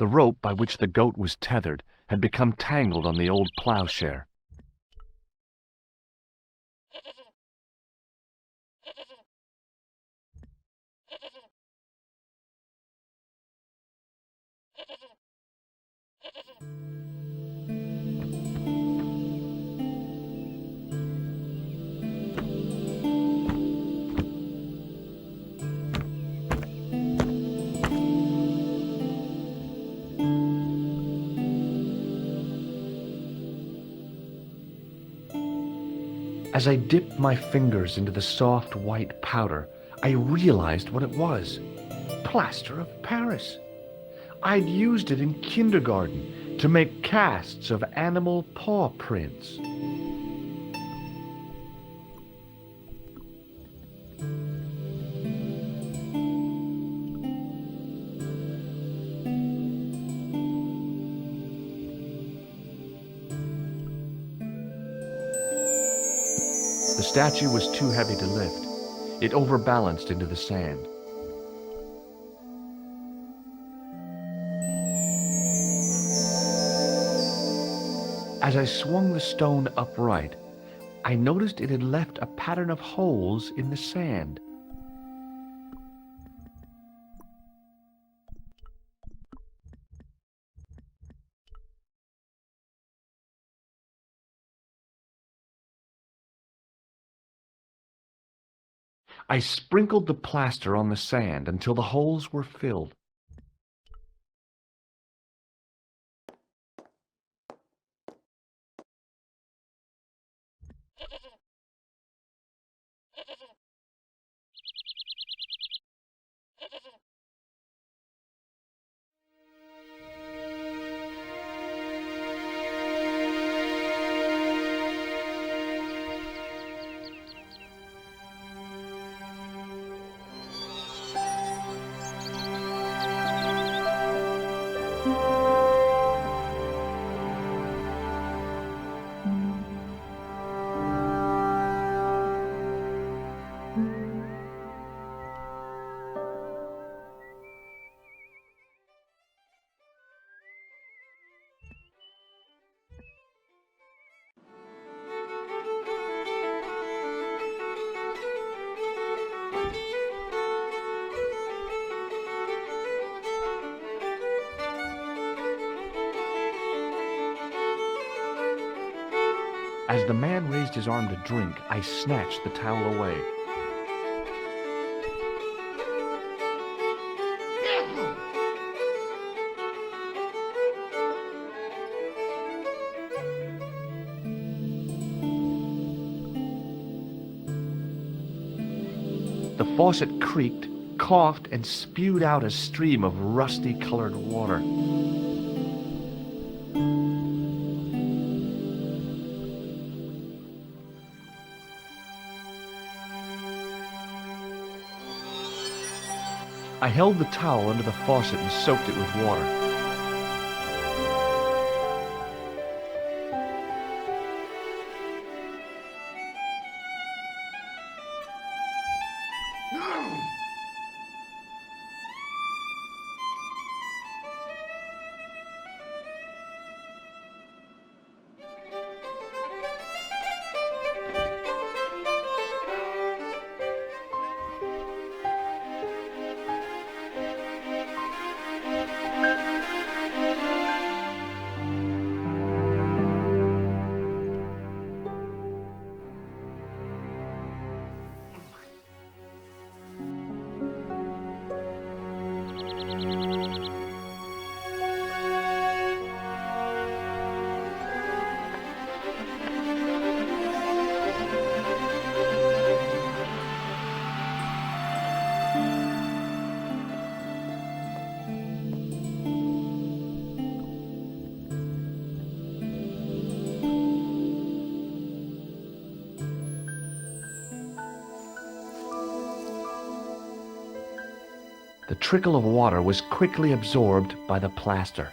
The rope by which the goat was tethered had become tangled on the old plowshare. As I dipped my fingers into the soft white powder, I realized what it was. Plaster of Paris. I'd used it in kindergarten to make casts of animal paw prints. The statue was too heavy to lift. It overbalanced into the sand. As I swung the stone upright, I noticed it had left a pattern of holes in the sand. I sprinkled the plaster on the sand until the holes were filled. As the man raised his arm to drink, I snatched the towel away. The faucet creaked, coughed, and spewed out a stream of rusty-colored water. I held the towel under the faucet and soaked it with water. The trickle of water was quickly absorbed by the plaster.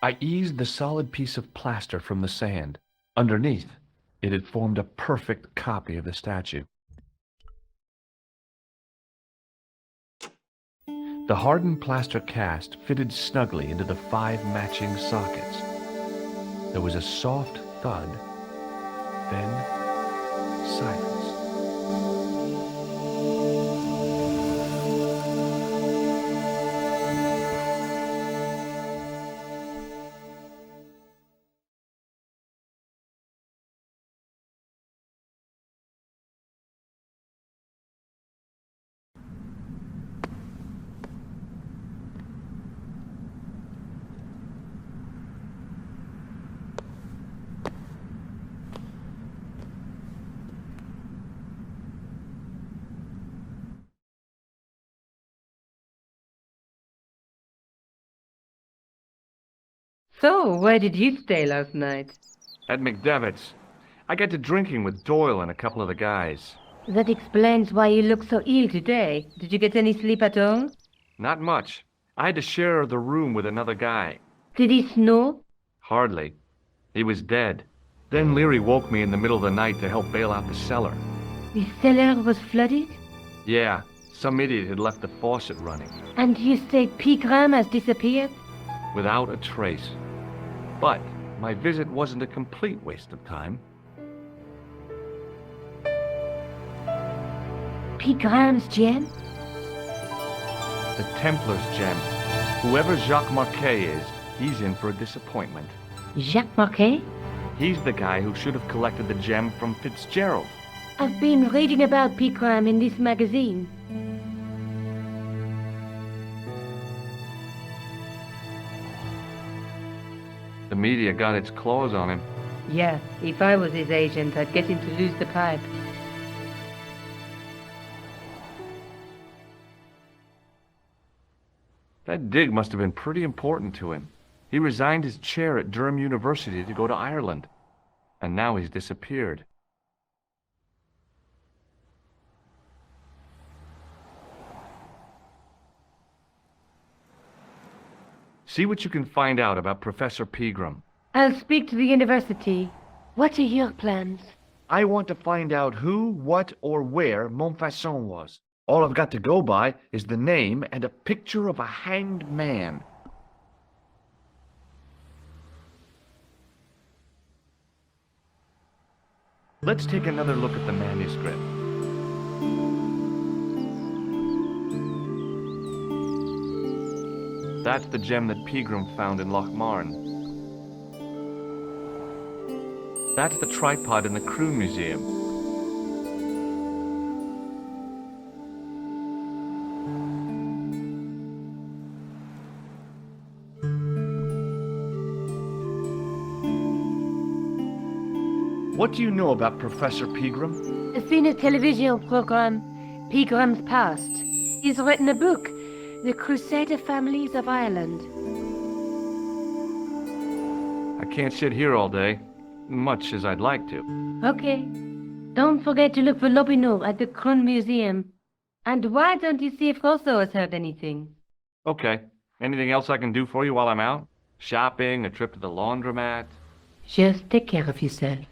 I eased the solid piece of plaster from the sand. Underneath, It had formed a perfect copy of the statue. The hardened plaster cast fitted snugly into the 5 matching sockets. There was a soft thud, then silence. So, where did you stay last night? At McDevitt's, I got to drinking with Doyle and a couple of the guys. That explains why you look so ill today. Did you get any sleep at all? Not much. I had to share the room with another guy. Did he snore? Hardly. He was dead. Then Leary woke me in the middle of the night to help bail out the cellar. The cellar was flooded? Yeah, some idiot had left the faucet running. And you say Pegram has disappeared? Without a trace. But my visit wasn't a complete waste of time. Pegram's gem? The Templars gem. Whoever Jacques Marquet is, he's in for a disappointment. Jacques Marquet? He's the guy who should have collected the gem from Fitzgerald. I've been reading about Pegram in this magazine. The media got its claws on him. Yeah, if I was his agent, I'd get him to lose the pipe. That dig must have been pretty important to him. He resigned his chair at Durham University to go to Ireland. And now he's disappeared. See what you can find out about Professor Pegram. I'll speak to the university. What are your plans? I want to find out who, what, or where Montfaucon was. All I've got to go by is the name and a picture of a hanged man. Let's take another look at the manuscript. That's the gem that Pegram found in Lochmarne. That's the tripod in the Crew Museum. What do you know about Professor Pegram? I've seen a television program, Pegram's Past. He's written a book, The Crusader Families of Ireland. I can't sit here all day, much as I'd like to. Okay. Don't forget to look for Lobineau at the Crew Museum. And why don't you see if Rousseau has heard anything? Okay. Anything else I can do for you while I'm out? Shopping, a trip to the laundromat? Just take care of yourself.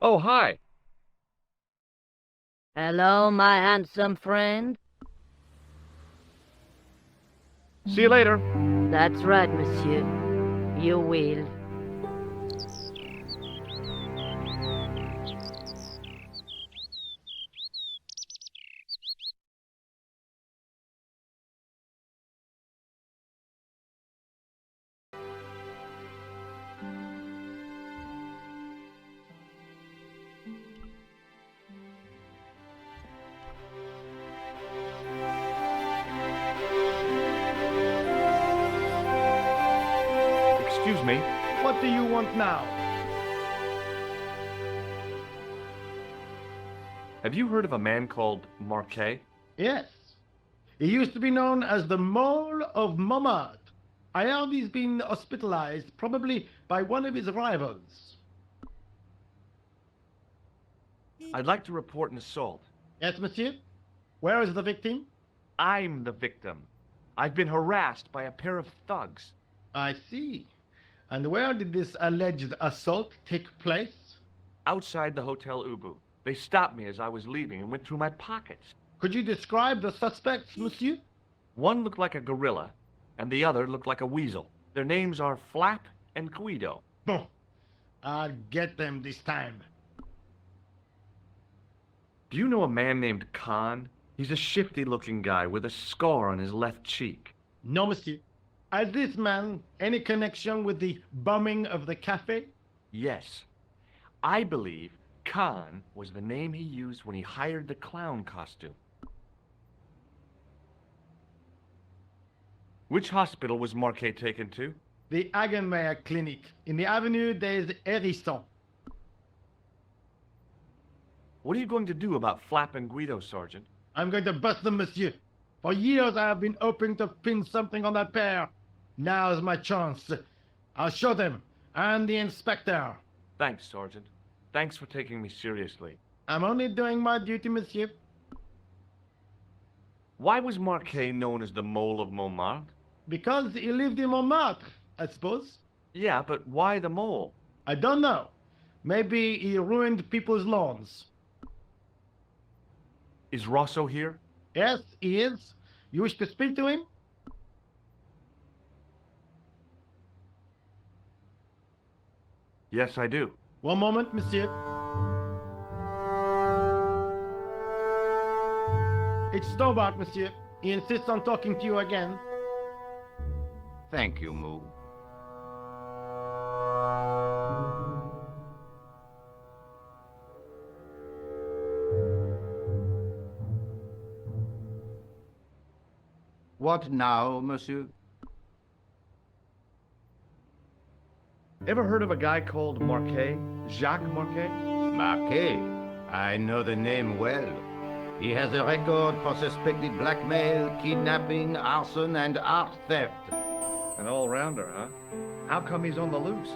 Oh, hi. Hello, my handsome friend. See you later. That's right, monsieur. You will. Excuse me. What do you want now? Have you heard of a man called Marquet? Yes. He used to be known as the Mole of Montmartre. I heard he's been hospitalized, probably by one of his rivals. I'd like to report an assault. Yes, monsieur? Where is the victim? I'm the victim. I've been harassed by a pair of thugs. I see. And where did this alleged assault take place? Outside the Hotel Ubu. They stopped me as I was leaving and went through my pockets. Could you describe the suspects, monsieur? One looked like a gorilla, and the other looked like a weasel. Their names are Flap and Guido. Bon. I'll get them this time. Do you know a man named Khan? He's a shifty-looking guy with a scar on his left cheek. No, monsieur. Has this man any connection with the bombing of the cafe? Yes. I believe Khan was the name he used when he hired the clown costume. Which hospital was Marquet taken to? The Hagenmeyer Clinic in the Avenue des Hérissons. What are you going to do about Flap and Guido, Sergeant? I'm going to bust them, monsieur. For years I have been hoping to pin something on that pair. Now's my chance. I'll show them. And the inspector. Thanks, Sergeant. Thanks for taking me seriously. I'm only doing my duty, monsieur. Why was Marquet known as the Mole of Montmartre? Because he lived in Montmartre, I suppose. Yeah, but why the mole? I don't know. Maybe he ruined people's lawns. Is Rosso here? Yes, he is. You wish to speak to him? Yes, I do. One moment, monsieur. It's Stobbart, monsieur. He insists on talking to you again. Thank you, Moo. What now, monsieur? Ever heard of a guy called Marquet? Jacques Marquet? Marquet. I know the name well. He has a record for suspected blackmail, kidnapping, arson, and art theft. An all-rounder, huh? How come he's on the loose?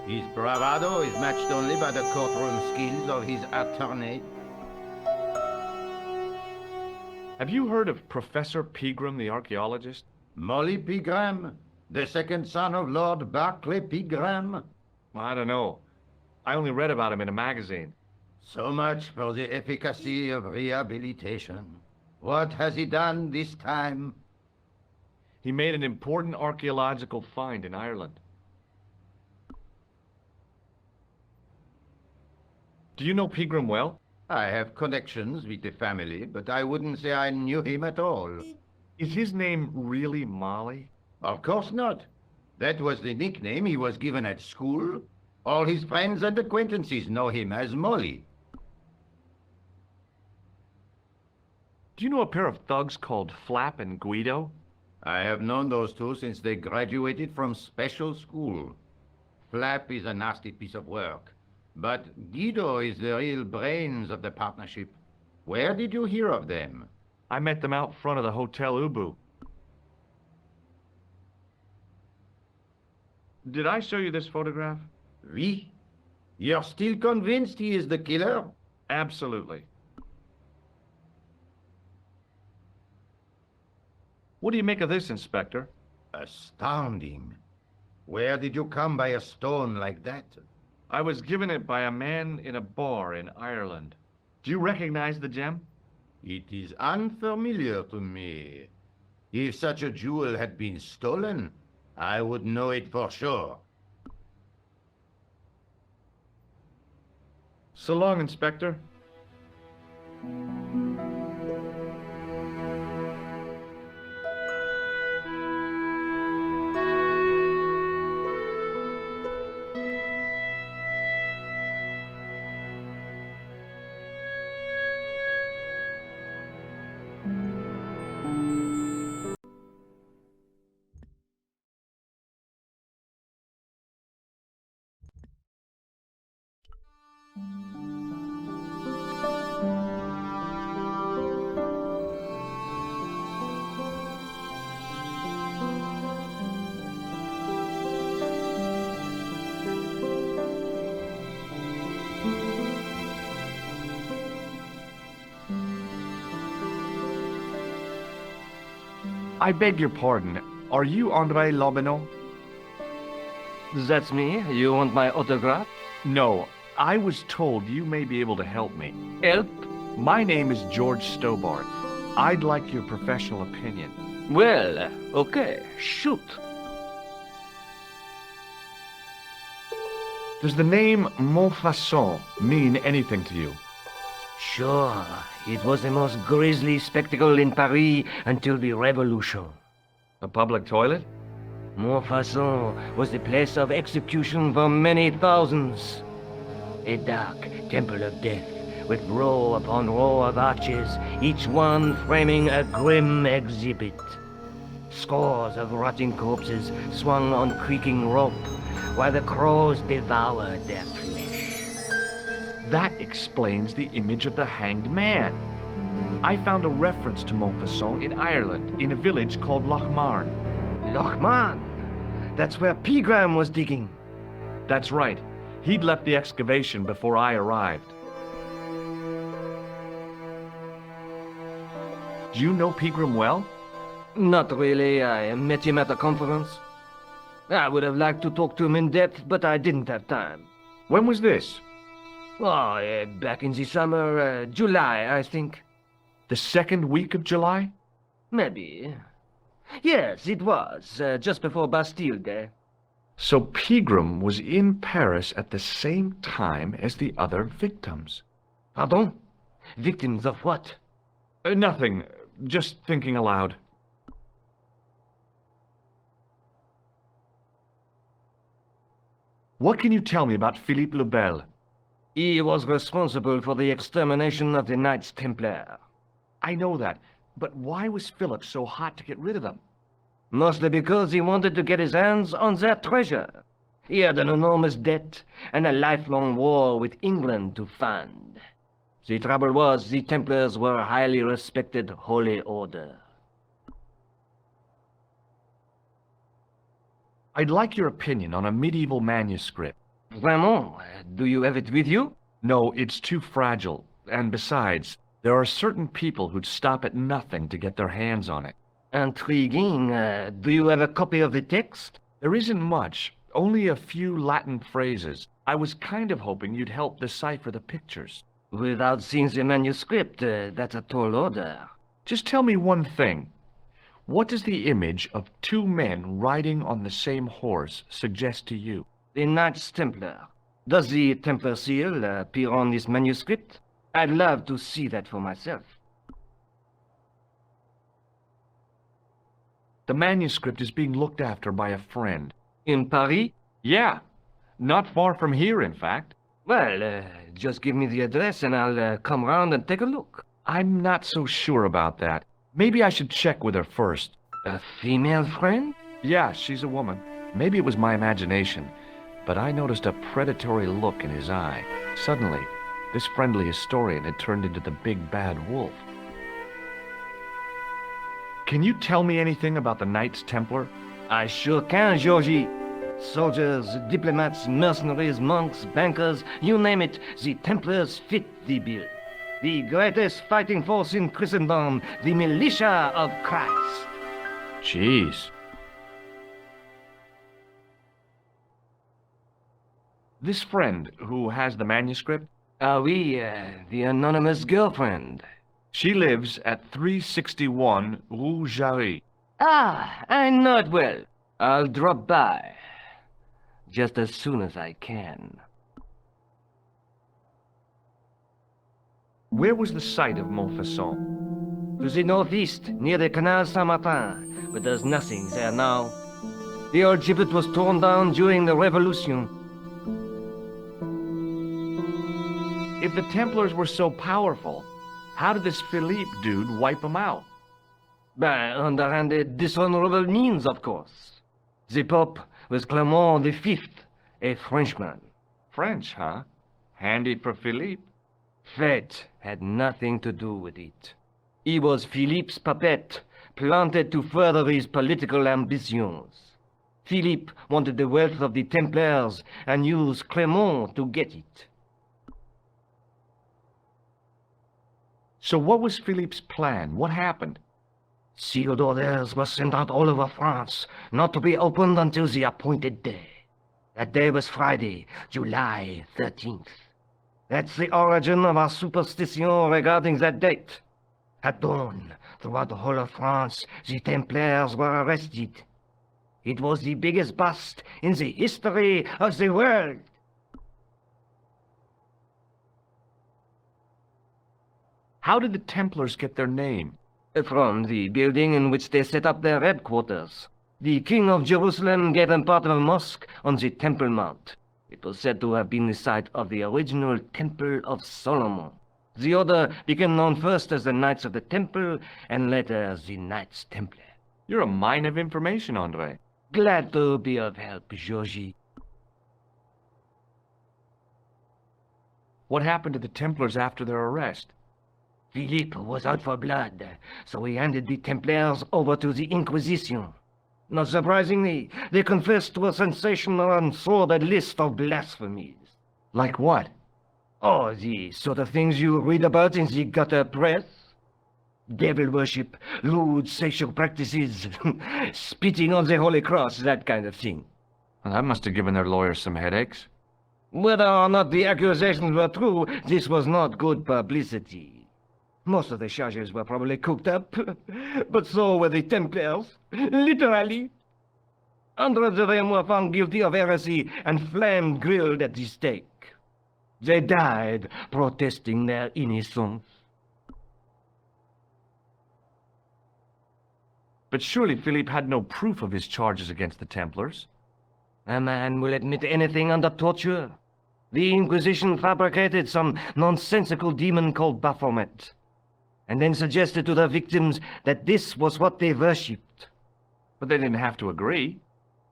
His bravado is matched only by the courtroom skills of his attorney. Have you heard of Professor Pegram, the archaeologist? Molly Pegram, the second son of Lord Barclay Pegram. I don't know. I only read about him in a magazine. So much for the efficacy of rehabilitation. What has he done this time? He made an important archaeological find in Ireland. Do you know Pegram well? I have connections with the family, but I wouldn't say I knew him at all. Is his name really Molly? Of course not. That was the nickname he was given at school. All his friends and acquaintances know him as Molly. Do you know a pair of thugs called Flap and Guido? I have known those two since they graduated from special school. Flap is a nasty piece of work, but Guido is the real brains of the partnership. Where did you hear of them? I met them out front of the Hotel Ubu. Did I show you this photograph? Oui? You're still convinced he is the killer? Absolutely. What do you make of this, Inspector? Astounding. Where did you come by a stone like that? I was given it by a man in a bar in Ireland. Do you recognize the gem? It is unfamiliar to me. If such a jewel had been stolen, I would know it for sure. So long, Inspector. I beg your pardon. Are you André Lobineau? That's me. You want my autograph? No. I was told you may be able to help me. Help? My name is George Stobbart. I'd like your professional opinion. Well, okay. Shoot. Does the name Montfaucon mean anything to you? Sure. It was the most grisly spectacle in Paris until the Revolution. A public toilet? Montfaucon was the place of execution for many thousands. A dark temple of death, with row upon row of arches, each one framing a grim exhibit. Scores of rotting corpses swung on creaking rope, while the crows devoured their flesh. That explains the image of the hanged man. I found a reference to Montfaucon in Ireland, in a village called Lochmarn. Lochmarn? That's where Pegram was digging. That's right. He'd left the excavation before I arrived. Do you know Pegram well? Not really. I met him at a conference. I would have liked to talk to him in depth, but I didn't have time. When was this? Oh, back in the summer, July, I think. The second week of July? Maybe. Yes, it was, just before Bastille Day. So Pegram was in Paris at the same time as the other victims. Pardon? Victims of what? Nothing. Just thinking aloud. What can you tell me about Philippe le Bel? He was responsible for the extermination of the Knights Templar. I know that, but why was Philip so hot to get rid of them? Mostly because he wanted to get his hands on their treasure. He had an enormous debt and a lifelong war with England to fund. The trouble was, the Templars were a highly respected holy order. I'd like your opinion on a medieval manuscript. Vraiment? Do you have it with you? No, it's too fragile. And besides, there are certain people who'd stop at nothing to get their hands on it. Intriguing. Do you have a copy of the text? There isn't much, only a few Latin phrases. I was kind of hoping you'd help decipher the pictures. Without seeing the manuscript, that's a tall order. Just tell me one thing. What does the image of two men riding on the same horse suggest to you? The Knights Templar. Does the Templar seal appear on this manuscript? I'd love to see that for myself. The manuscript is being looked after by a friend. In Paris? Yeah, not far from here, in fact. Well, just give me the address and I'll come round and take a look. I'm not so sure about that. Maybe I should check with her first. A female friend? Yeah, she's a woman. Maybe it was my imagination, but I noticed a predatory look in his eye. Suddenly, this friendly historian had turned into the big bad wolf. Can you tell me anything about the Knights Templar? I sure can, Georgie. Soldiers, diplomats, mercenaries, monks, bankers, you name it, the Templars fit the bill. The greatest fighting force in Christendom, the militia of Christ. Jeez. This friend who has the manuscript? Oui, the anonymous girlfriend. She lives at 361 Rue Jarry. Ah, I know it well. I'll drop by. Just as soon as I can. Where was the site of Montfaucon? To the northeast, near the Canal Saint-Martin, but there's nothing there now. The old gibbet was torn down during the Revolution. If the Templars were so powerful, how did this Philippe dude wipe them out? By underhanded, dishonorable means, of course. The Pope was Clement V, a Frenchman. French, huh? Handy for Philippe. Fate had nothing to do with it. He was Philippe's puppet, planted to further his political ambitions. Philippe wanted the wealth of the Templars and used Clement to get it. So what was Philippe's plan? What happened? Sealed orders were sent out all over France, not to be opened until the appointed day. That day was Friday, July 13th. That's the origin of our superstition regarding that date. At dawn, throughout the whole of France, the Templars were arrested. It was the biggest bust in the history of the world. How did the Templars get their name? From the building in which they set up their headquarters. The King of Jerusalem gave them part of a mosque on the Temple Mount. It was said to have been the site of the original Temple of Solomon. The order became known first as the Knights of the Temple, and later as the Knights Templar. You're a mine of information, Andre. Glad to be of help, Georgie. What happened to the Templars after their arrest? Philippe was out for blood, so he handed the Templars over to the Inquisition. Not surprisingly, they confessed to a sensational and sordid list of blasphemies. Like what? Oh, the sort of things you read about in the gutter press. Devil worship, lewd sexual practices, spitting on the Holy Cross, that kind of thing. Well, that must have given their lawyers some headaches. Whether or not the accusations were true, this was not good publicity. Most of the charges were probably cooked up, but so were the Templars, literally. Hundreds of them were found guilty of heresy and flame-grilled at the stake. They died protesting their innocence. But surely Philippe had no proof of his charges against the Templars. A man will admit anything under torture. The Inquisition fabricated some nonsensical demon called Baphomet, and then suggested to the victims that this was what they worshipped. But they didn't have to agree.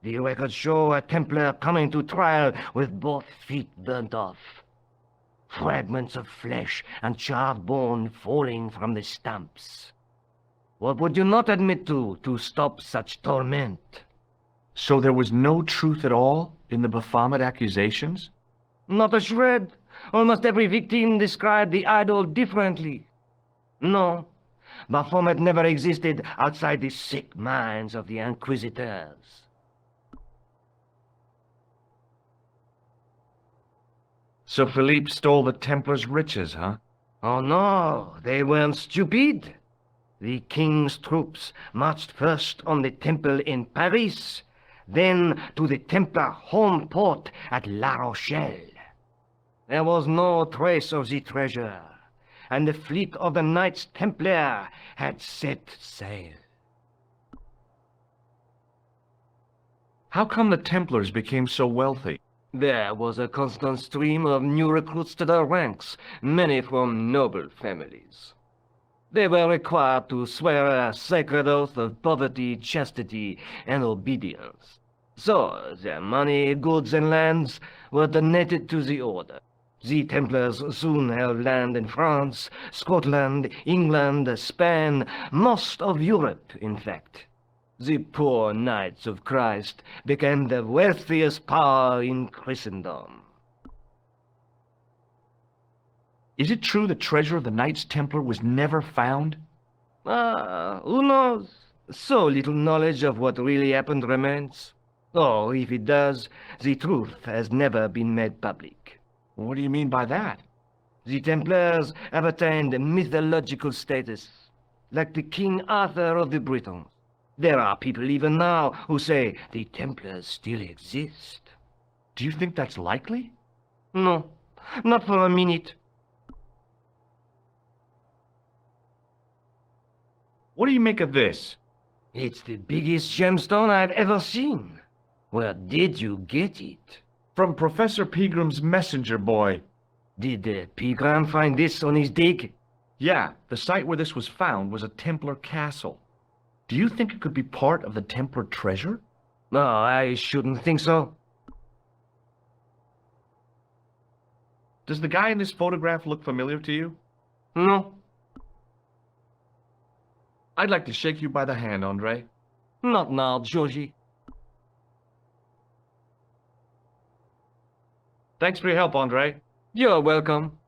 The records show a Templar coming to trial with both feet burnt off. Fragments of flesh and charred bone falling from the stumps. What would you not admit to stop such torment? So there was no truth at all in the Baphomet accusations? Not a shred. Almost every victim described the idol differently. No, Baphomet never existed outside the sick minds of the inquisitors. So Philippe stole the Templars' riches, huh? Oh no, they weren't stupid. The king's troops marched first on the temple in Paris, then to the Templar home port at La Rochelle. There was no trace of the treasure, and the fleet of the Knights Templar had set sail. How come the Templars became so wealthy? There was a constant stream of new recruits to their ranks, many from noble families. They were required to swear a sacred oath of poverty, chastity, and obedience. So their money, goods, and lands were donated to the order. The Templars soon held land in France, Scotland, England, Spain, most of Europe, in fact. The poor Knights of Christ became the wealthiest power in Christendom. Is it true the treasure of the Knights Templar was never found? Who knows? So little knowledge of what really happened remains. Or, if it does, the truth has never been made public. What do you mean by that? The Templars have attained mythological status, like the King Arthur of the Britons. There are people even now who say the Templars still exist. Do you think that's likely? No, not for a minute. What do you make of this? It's the biggest gemstone I've ever seen. Where did you get it? From Professor Pegram's messenger boy. Did Pegram find this on his dig? Yeah, the site where this was found was a Templar castle. Do you think it could be part of the Templar treasure? No, I shouldn't think so. Does the guy in this photograph look familiar to you? No, I'd like to shake you by the hand, Andre. not now, Georgie. Thanks for your help, Andre. You're welcome.